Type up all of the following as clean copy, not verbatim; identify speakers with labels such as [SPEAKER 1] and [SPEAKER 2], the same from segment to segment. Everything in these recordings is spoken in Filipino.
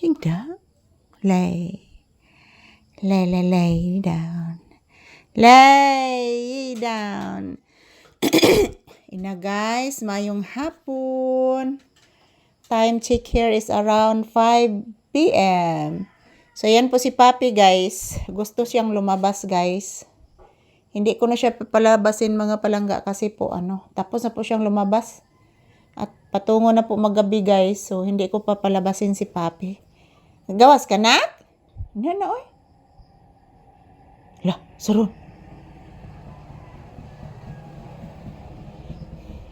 [SPEAKER 1] sitting down. Lay down. Lay down. Ina guys, mayong hapon. Time check here is around 5 p.m. So yan po si Papi guys. Gusto siyang lumabas guys. Hindi ko na siya palabasin mga palangga kasi po tapos na po siyang lumabas. At patungo na po magabi guys. So hindi ko pa palabasin si Papi. Nagawas ka na? Ano na oy? Lah, sarun.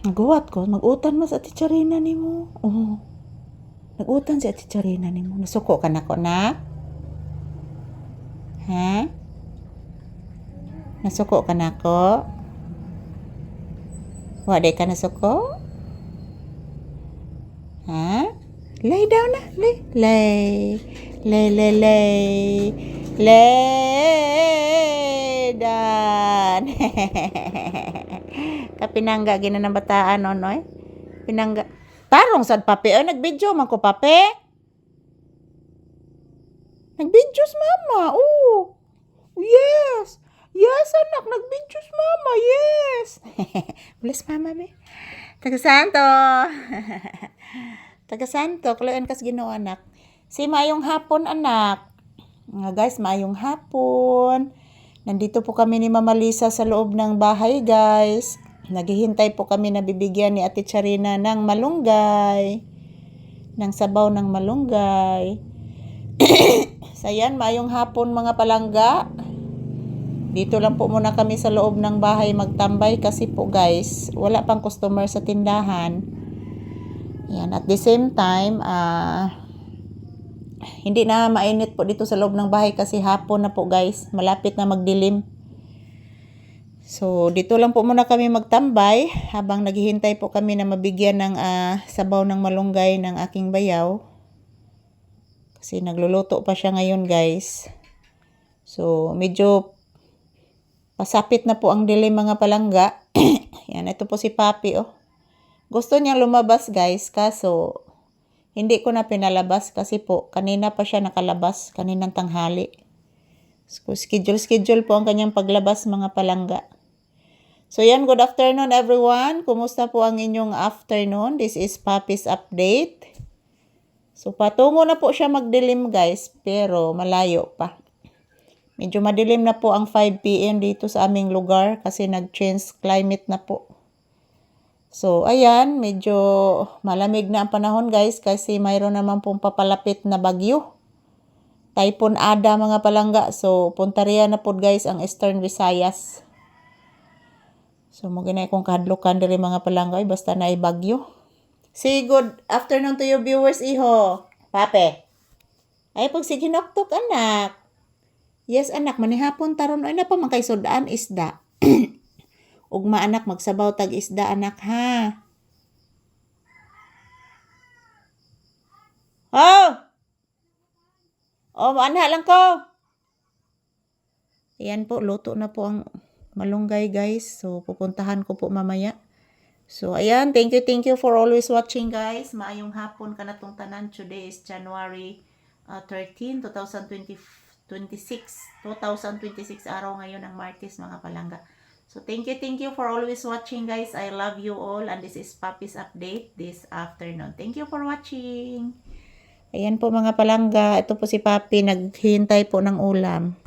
[SPEAKER 1] Nagawat ko, mag-utan mas ati Charina ni mo. Oh. Nag-utan si ati Charina ni mo. Nasuko ka na ko na? Ha? Nasuko ka na ko? Wala ka nasuko? Ha? Lay down na. Lay down. Kapinangga gina ng bataan noy. Pinangga. Tarong sad Papi. Nag-video man ko Papi. Nag-videos mama. Oh. Yes. Yes anak, nag-videos mama. Yes. Bless mama be. Taga-santo. Taga-santo. Kaloyan kas Ginoo anak. Si mayong hapon anak. Nga guys, mayong hapon. Nandito po kami ni Mama Lisa sa loob ng bahay guys. Naghihintay po kami na bibigyan ni Ate Charina ng malunggay. Ng sabaw ng malunggay. So yan, mayong hapon mga palangga. Dito lang po muna kami sa loob ng bahay magtambay kasi po guys, wala pang customer sa tindahan. Yan, at the same time, hindi na mainit po dito sa loob ng bahay kasi hapon na po guys, malapit na magdilim. So, dito lang po muna kami magtambay habang naghihintay po kami na mabigyan ng sabaw ng malunggay ng aking bayaw. Kasi nagluluto pa siya ngayon guys. So, medyo pasapit na po ang dilim mga palangga. Yan, ito po si Papi oh. Gusto niya lumabas guys, kaso hindi ko na pinalabas kasi po kanina pa siya nakalabas, kaninang tanghali. So, schedule po ang kanyang paglabas mga palangga. So yan, good afternoon everyone. Kumusta po ang inyong afternoon? This is Papi's update. So patungo na po siya magdilim guys, pero malayo pa. Medyo madilim na po ang 5 p.m. dito sa aming lugar kasi nag-change climate na po. So ayan, medyo malamig na ang panahon guys kasi mayroon naman pong papalapit na bagyo. Typhoon Ada mga palangga. So punta riyan na po guys ang Eastern Visayas. So, maginay kong kahadlukan diri mga palangga, basta na bagyo. Say good afternoon to your viewers, iho. Pape. Ay, pag sige noktok, anak. Yes, anak, manihapon taron. Ay, na pa man kay sudaan isda. Ugma, anak, magsabaw tag isda, anak, ha? Oh! Oh, maanha lang ko. Ayan po, luto na po ang malunggay guys. So, pupuntahan ko po mamaya. So, ayan. Thank you for always watching guys. Maayong hapon ka na tong tanan. Today is January 13, 2026. Araw ngayon ng Martes mga palangga. So, thank you for always watching guys. I love you all. And this is Papi's update this afternoon. Thank you for watching. Ayan po mga palangga. Ito po si Papi. Naghihintay po ng ulam.